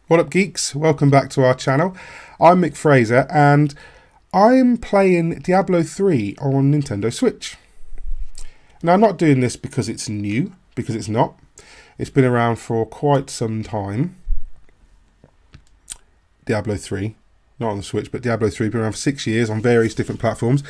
What up, geeks? Welcome back to our channel. I'm Mick Fraser and I'm playing Diablo 3 on Nintendo Switch. Now, I'm not doing this because it's new, because it's not. It's been around for quite some time. Diablo 3, not on the Switch, but Diablo 3 been around for 6 years on various different platforms.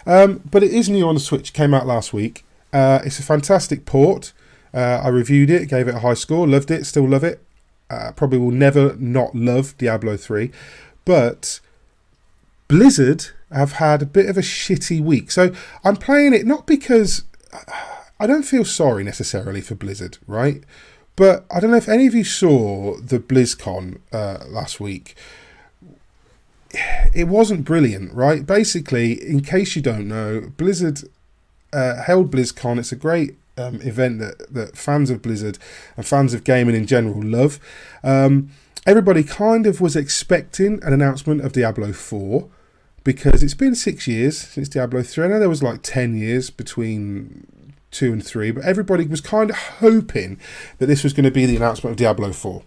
But it is new on the Switch, came out last week. It's a fantastic port. I reviewed it, gave it a high score, loved it, still love it. Probably will never not love Diablo 3, but Blizzard have had a bit of a shitty week. So I'm playing it not because I don't feel sorry necessarily for Blizzard, right? But I don't know if any of you saw the BlizzCon last week. It wasn't brilliant, right? Basically, in case you don't know, Blizzard held BlizzCon. It's a great event that fans of Blizzard and fans of gaming in general love. Everybody kind of was expecting an announcement of Diablo 4 because it's been 6 years since Diablo 3. I know there was like 10 years between 2 and 3, but everybody was kind of hoping that this was going to be the announcement of Diablo 4.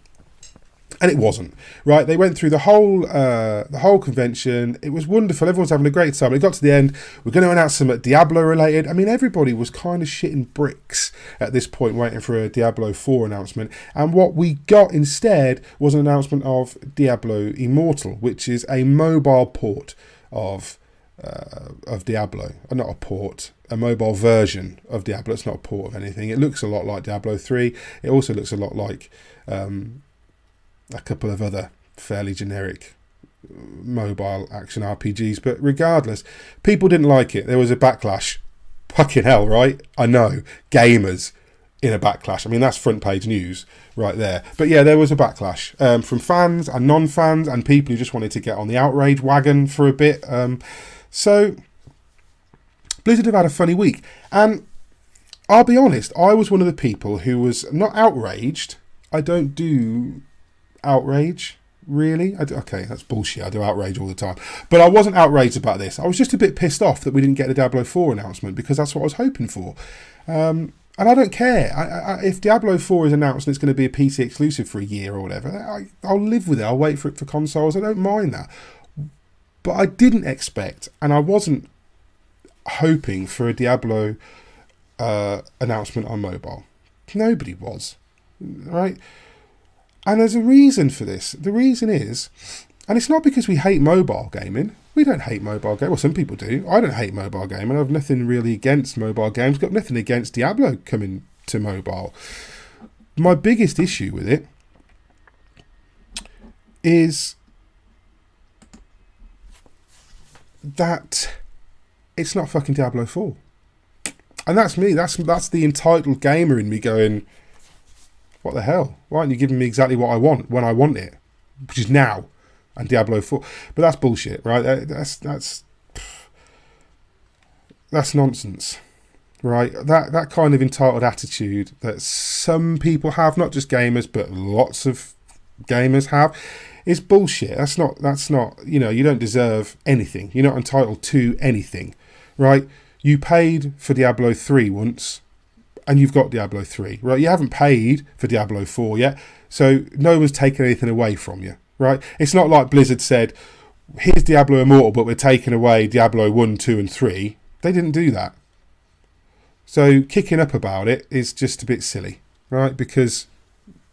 And it wasn't, right? They went through the whole convention. It was wonderful. Everyone's having a great time. It got to the end. We're going to announce some Diablo related. I mean, everybody was kind of shitting bricks at this point, waiting for a Diablo 4 announcement. And what we got instead was an announcement of Diablo Immortal, which is a mobile port of Diablo. Not a port, a mobile version of Diablo. It's not a port of anything. It looks a lot like Diablo 3. It also looks a lot like a couple of other fairly generic mobile action RPGs, but regardless, people didn't like it. There was a backlash. Fucking hell, right? I know, gamers in a backlash. I mean, that's front page news right there. But yeah, there was a backlash from fans and non-fans and people who just wanted to get on the outrage wagon for a bit. So Blizzard have had a funny week, and I'll be honest, I was one of the people who was not outraged. I don't do outrage, really. Okay, that's bullshit. I do outrage all the time. But I wasn't outraged about this. I was just a bit pissed off that we didn't get the Diablo 4 announcement because that's what I was hoping for. And I don't care. If Diablo 4 is announced and it's going to be a PC exclusive for a year or whatever, I'll live with it. I'll wait for it for consoles. I don't mind that. But I didn't expect, and I wasn't hoping for a Diablo announcement on mobile. Nobody was, right? And there's a reason for this. The reason is, and it's not because we hate mobile gaming. We don't hate mobile gaming. Well, some people do. I don't hate mobile gaming. I have nothing really against mobile games. Got nothing against Diablo coming to mobile. My biggest issue with it is that it's not fucking Diablo 4. And that's me. That's the entitled gamer in me going, what the hell? Why aren't you giving me exactly what I want when I want it? Which is now. And Diablo 4. But that's bullshit, right? That's nonsense. Right? That kind of entitled attitude that some people have, not just gamers, but lots of gamers have, is bullshit. That's not, you don't deserve anything. You're not entitled to anything. Right? You paid for Diablo 3 once, and you've got Diablo 3, right? You haven't paid for Diablo 4 yet, so no one's taken anything away from you, right? It's not like Blizzard said, here's Diablo Immortal, but we're taking away Diablo 1, 2, and 3. They didn't do that. So kicking up about it is just a bit silly, right? Because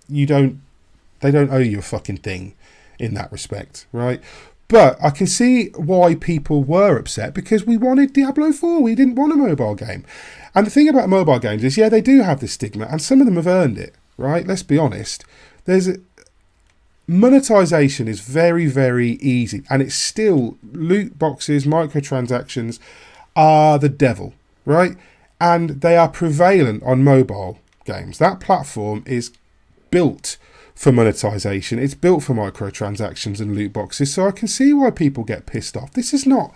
they don't owe you a fucking thing in that respect, right? But I can see why people were upset, because we wanted Diablo 4. We didn't want a mobile game. And the thing about mobile games is, yeah, they do have this stigma, and some of them have earned it, right? Let's be honest. Monetization is very, very easy, and it's still loot boxes, microtransactions are the devil, right? And they are prevalent on mobile games. That platform is built for monetization. It's built for microtransactions and loot boxes. So I can see why people get pissed off. This is not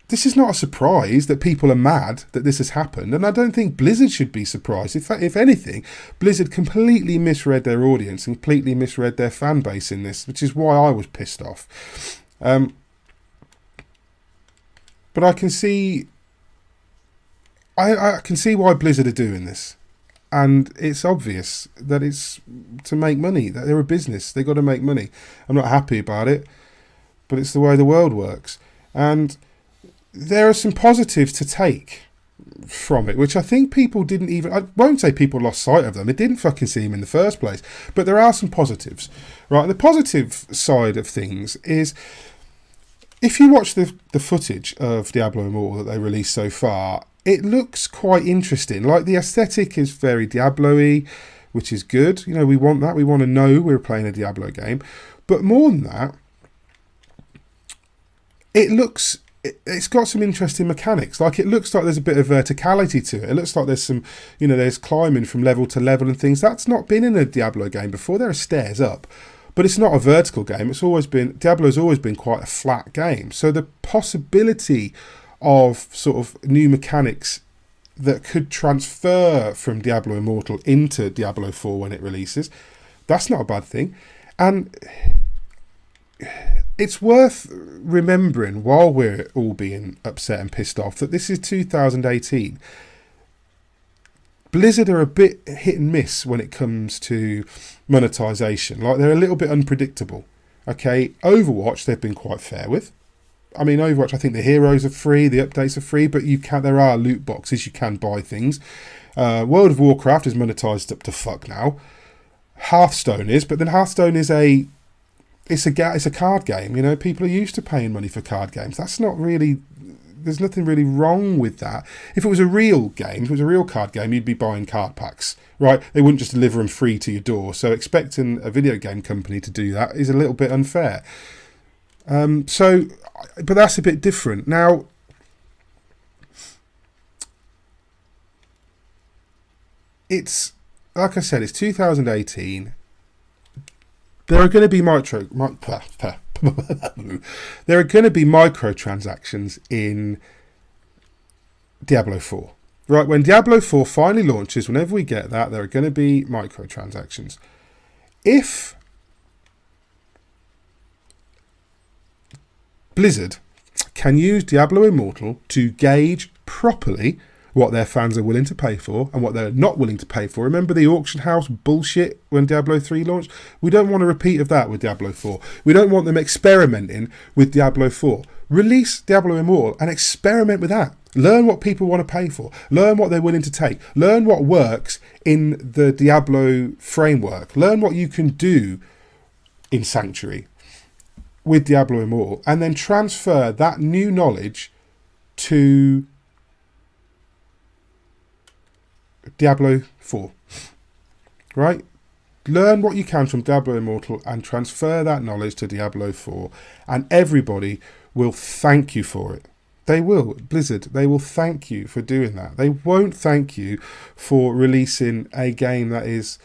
a surprise that people are mad that this has happened. And I don't think Blizzard should be surprised. If anything, Blizzard completely misread their audience and completely misread their fan base in this, which is why I was pissed off. But I can see I can see why Blizzard are doing this. and it's obvious that it's to make money, that they're a business, they got to make money. I'm not happy about it, but it's the way the world works. And there are some positives to take from it, which I think people didn't even, I won't say people lost sight of them, they didn't fucking see them in the first place, but there are some positives, right? The positive side of things is, if you watch the footage of Diablo Immortal that they released so far, it looks quite interesting. Like, the aesthetic is very Diablo-y, which is good. You know, we want that. We want to know we're playing a Diablo game. But more than that, it's got some interesting mechanics. Like, it looks like there's a bit of verticality to it. It looks like there's some, you know, there's climbing from level to level and things. That's not been in a Diablo game before. There are stairs up. But it's not a vertical game. Diablo's always been quite a flat game. So the possibility of sort of new mechanics that could transfer from Diablo Immortal into Diablo 4 when it releases, that's not a bad thing. And it's worth remembering, while we're all being upset and pissed off, that this is 2018. Blizzard are a bit hit and miss when it comes to monetization. Like, they're a little bit unpredictable. Okay, Overwatch they've been quite fair with. I mean, Overwatch, I think the heroes are free, the updates are free, but there are loot boxes, you can buy things. World of Warcraft is monetized up to fuck now. Hearthstone is, but then Hearthstone is it's a card game. You know, people are used to paying money for card games. That's not really, there's nothing really wrong with that. If it was a real game, if it was a real card game, you'd be buying card packs, right? They wouldn't just deliver them free to your door. So expecting a video game company to do that is a little bit unfair. But that's a bit different. Now, it's, like I said, it's 2018. There are going to be there are going to be microtransactions in Diablo 4. Right, when Diablo 4 finally launches, whenever we get that, there are going to be microtransactions. If Blizzard can use Diablo Immortal to gauge properly what their fans are willing to pay for and what they're not willing to pay for. Remember the auction house bullshit when Diablo 3 launched? We don't want a repeat of that with Diablo 4. We don't want them experimenting with Diablo 4. Release Diablo Immortal and experiment with that. Learn what people want to pay for. Learn what they're willing to take. Learn what works in the Diablo framework. Learn what you can do in Sanctuary with Diablo Immortal, and then transfer that new knowledge to Diablo 4. Right? Learn what you can from Diablo Immortal and transfer that knowledge to Diablo 4, and everybody will thank you for it. They will. Blizzard, they will thank you for doing that. They won't thank you for releasing a game that is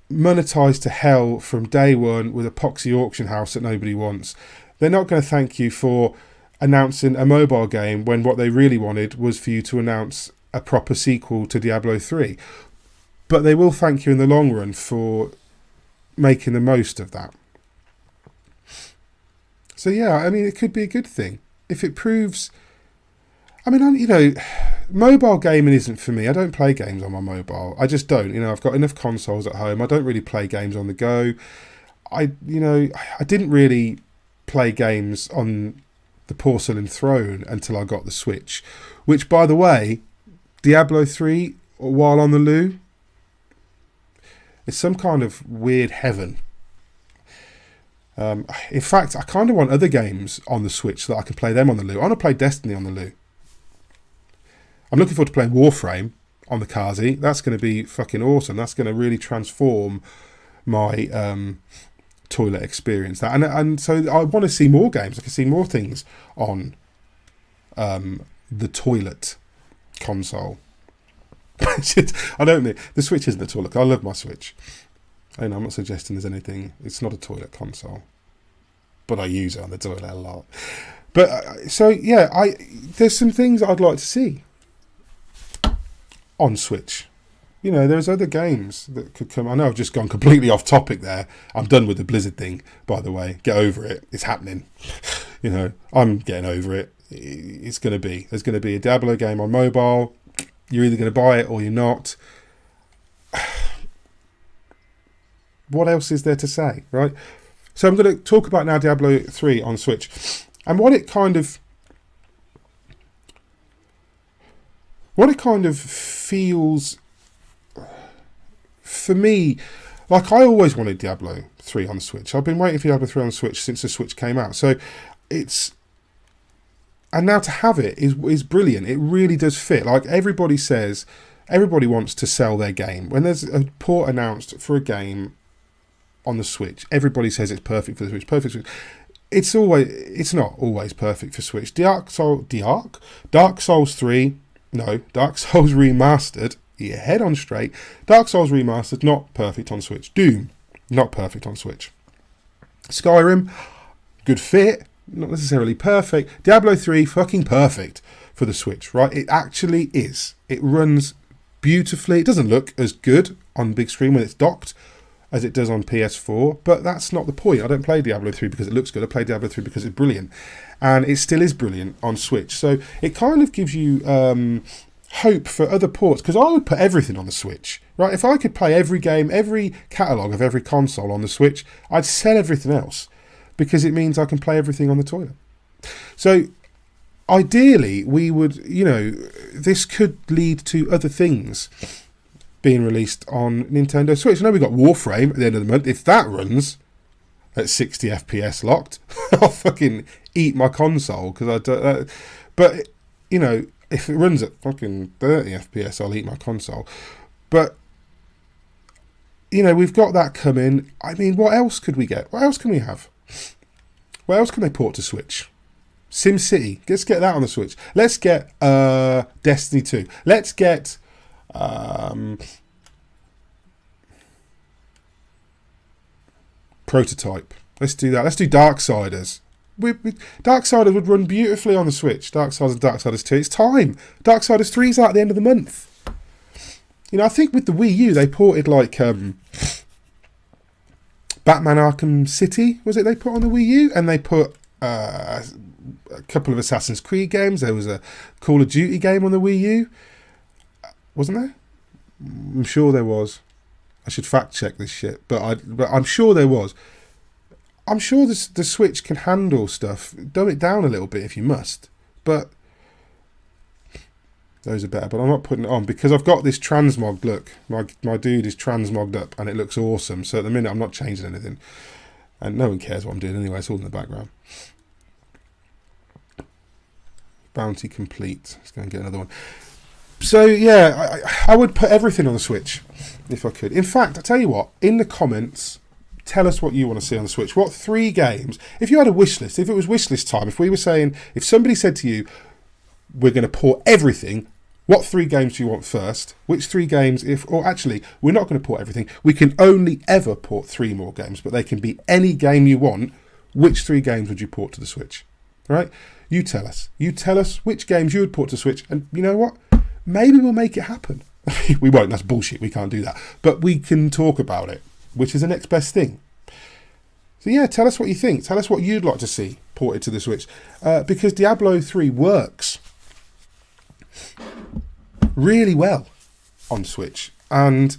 monetized to hell from day one with a poxy auction house that nobody wants. They're not going to thank you for announcing a mobile game when what they really wanted was for you to announce a proper sequel to Diablo 3. But they will thank you in the long run for making the most of that. So yeah, I mean, it could be a good thing if it proves. I mean, you know, mobile gaming isn't for me. I don't play games on my mobile. I just don't. You know, I've got enough consoles at home. I don't really play games on the go. I didn't really play games on the Porcelain Throne until I got the Switch, which, by the way, Diablo 3, while on the loo, is some kind of weird heaven. In fact, I kind of want other games on the Switch so that I can play them on the loo. I want to play Destiny on the loo. I'm looking forward to playing Warframe on the Kazi. That's going to be fucking awesome. That's going to really transform my toilet experience. And so I want to see more games. I can see more things on the toilet console. I don't mean the Switch isn't a toilet. I love my Switch. I'm not suggesting there's anything. It's not a toilet console, but I use it on the toilet a lot. But so yeah, there's some things I'd like to see on Switch. You know, there's other games that could come. I know I've just gone completely off topic there. I'm done with the Blizzard thing, by the way. Get over it. It's happening. You know, I'm getting over it. There's going to be a Diablo game on mobile. You're either going to buy it or you're not. What else is there to say, right? So I'm going to talk about now Diablo 3 on Switch, and what it kind of feels for me. Like, I always wanted Diablo 3 on the Switch. I've been waiting for Diablo 3 on the Switch since the Switch came out. So and now to have it is brilliant. It really does fit. Like, everybody wants to sell their game. When there's a port announced for a game on the Switch, everybody says it's perfect for the Switch. Perfect Switch. It's not always perfect for Switch. Dark Souls 3, Dark Souls Remastered, yeah, head on straight. Dark Souls Remastered, not perfect on Switch. Doom, not perfect on Switch. Skyrim, good fit, not necessarily perfect. Diablo 3, fucking perfect for the Switch, right? It actually is. It runs beautifully. It doesn't look as good on big screen when it's docked as it does on PS4, but that's not the point. I don't play Diablo 3 because it looks good. I play Diablo 3 because it's brilliant, and it still is brilliant on Switch. So it kind of gives you hope for other ports, because I would put everything on the Switch, right? If I could play every game, every catalogue of every console on the Switch, I'd sell everything else, because it means I can play everything on the toilet. So ideally, we would, this could lead to other things being released on Nintendo Switch. I know we've got Warframe at the end of the month. If that runs at 60 FPS locked, I'll fucking eat my console, because I don't. But if it runs at fucking 30 FPS, I'll eat my console. But we've got that coming. I mean, what else could we get? What else can we have? What else can they port to Switch? SimCity. Let's get that on the Switch. Let's get Destiny 2. Let's get Prototype. Let's do that. Let's do Darksiders. Darksiders would run beautifully on the Switch. Darksiders and Darksiders 2. It's time. Darksiders 3 is out at the end of the month. I think with the Wii U they ported like Batman Arkham City, was it, they put on the Wii U? And they put a couple of Assassin's Creed games. There was a Call of Duty game on the Wii U. Wasn't there? I'm sure there was. I should fact check this shit, but I'm sure there was. I'm sure the Switch can handle stuff. Dumb it down a little bit if you must, but those are better. But I'm not putting it on because I've got this transmog. Look, my dude is transmogged up, and it looks awesome. So at the minute, I'm not changing anything, and no one cares what I'm doing anyway. It's all in the background. Bounty complete. Let's go and get another one. So yeah, I would put everything on the Switch if I could. In fact, I tell you what, in the comments, tell us what you want to see on the Switch. What 3 games, if you had a wish list, if it was wish list time, if we were saying, if somebody said to you, we're going to port everything, what 3 games do you want first? Which 3 games, or actually, we're not going to port everything. We can only ever port 3 more games, but they can be any game you want. Which 3 games would you port to the Switch? Right? You tell us. You tell us which games you would port to Switch, and you know what? Maybe we'll make it happen. We won't, that's bullshit, we can't do that. But we can talk about it, which is the next best thing. So yeah, tell us what you think. Tell us what you'd like to see ported to the Switch. Because Diablo 3 works really well on Switch. And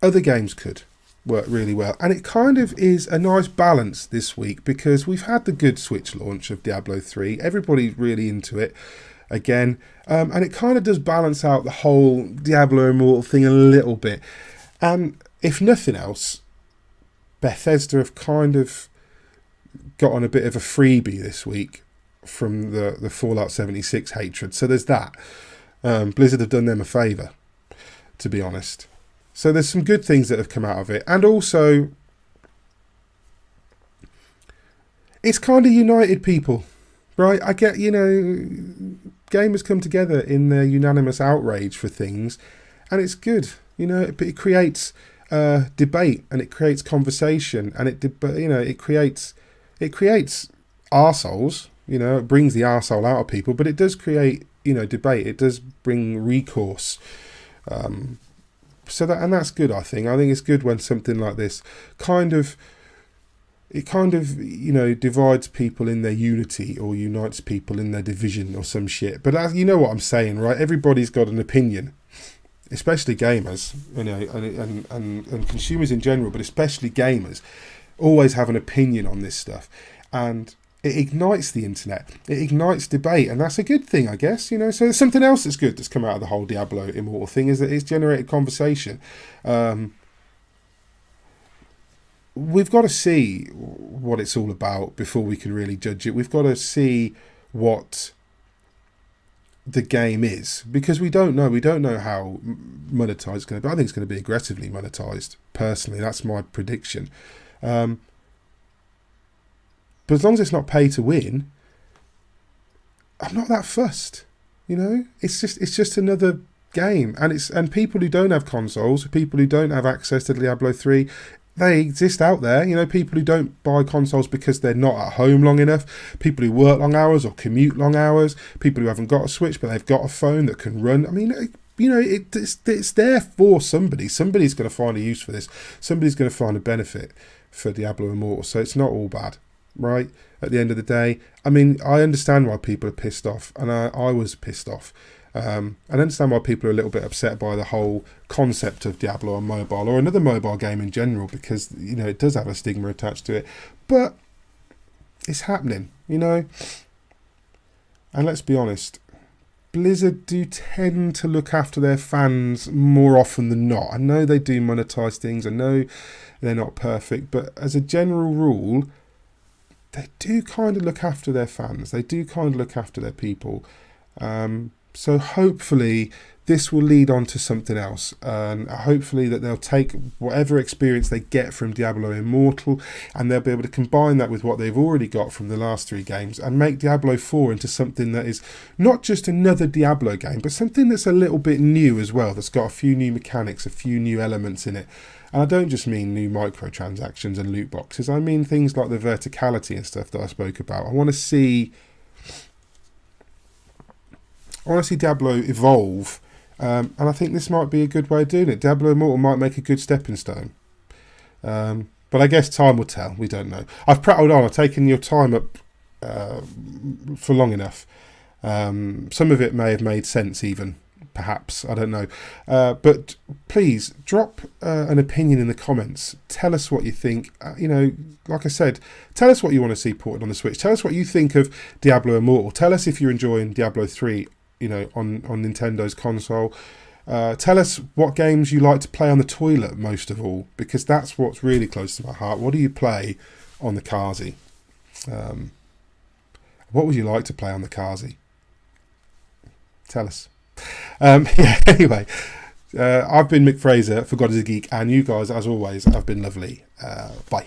other games could work really well. And it kind of is a nice balance this week, because we've had the good Switch launch of Diablo 3. Everybody's really into it again, and it kind of does balance out the whole Diablo Immortal thing a little bit. And if nothing else, Bethesda have kind of got on a bit of a freebie this week from the Fallout 76 hatred. So there's that. Blizzard have done them a favour, to be honest. So there's some good things that have come out of it. And also, it's kind of united people, right? I get, gamers come together in their unanimous outrage for things, and it's good. It creates debate, and it creates conversation, and it creates arseholes. It brings the arsehole out of people, but it does create debate. It does bring recourse. So that's good. I think it's good when something like this kind of it kind of, divides people in their unity or unites people in their division or some shit. But you know what I'm saying, right? Everybody's got an opinion, especially gamers, and consumers in general, but especially gamers, always have an opinion on this stuff. And it ignites the internet. It ignites debate, and that's a good thing, I guess. So there's something else that's good that's come out of the whole Diablo Immortal thing, is that it's generated conversation. We've got to see what it's all about before we can really judge it. We've got to see what the game is, because we don't know. We don't know how monetized it's going to be. I think it's going to be aggressively monetized. Personally, that's my prediction. But as long as it's not pay to win, I'm not that fussed. It's just another game, and people who don't have consoles, people who don't have access to Diablo 3, they exist out there. People who don't buy consoles because they're not at home long enough, people who work long hours or commute long hours, people who haven't got a Switch but they've got a phone that can run. I mean, it's there for somebody. Somebody's going to find a use for this. Somebody's going to find a benefit for Diablo Immortal. So it's not all bad, right? At the end of the day, I mean, I understand why people are pissed off, and I was pissed off. I understand why people are a little bit upset by the whole concept of Diablo on mobile, or another mobile game in general, because it does have a stigma attached to it. But it's happening, And let's be honest, Blizzard do tend to look after their fans more often than not. I know they do monetize things. I know they're not perfect, but as a general rule, they do kind of look after their fans. They do kind of look after their people. So hopefully this will lead on to something else, and hopefully that they'll take whatever experience they get from Diablo Immortal, and they'll be able to combine that with what they've already got from the last 3 games, and make Diablo 4 into something that is not just another Diablo game, but something that's a little bit new as well, that's got a few new mechanics, a few new elements in it. And I don't just mean new microtransactions and loot boxes, I mean things like the verticality and stuff that I spoke about. I want to see Diablo evolve, and I think this might be a good way of doing it. Diablo Immortal might make a good stepping stone, but I guess time will tell. We don't know. I've prattled on. I've taken your time up for long enough. Some of it may have made sense even, perhaps. I don't know. But please, drop an opinion in the comments. Tell us what you think. Like I said, tell us what you want to see ported on the Switch. Tell us what you think of Diablo Immortal. Tell us if you're enjoying Diablo 3 on Nintendo's console. Tell us what games you like to play on the toilet most of all, because that's what's really close to my heart. What do you play on the Kazi? What would you like to play on the Kazi? Tell us. Anyway, I've been Mick Fraser for God is a Geek, and you guys, as always, have been lovely. Bye.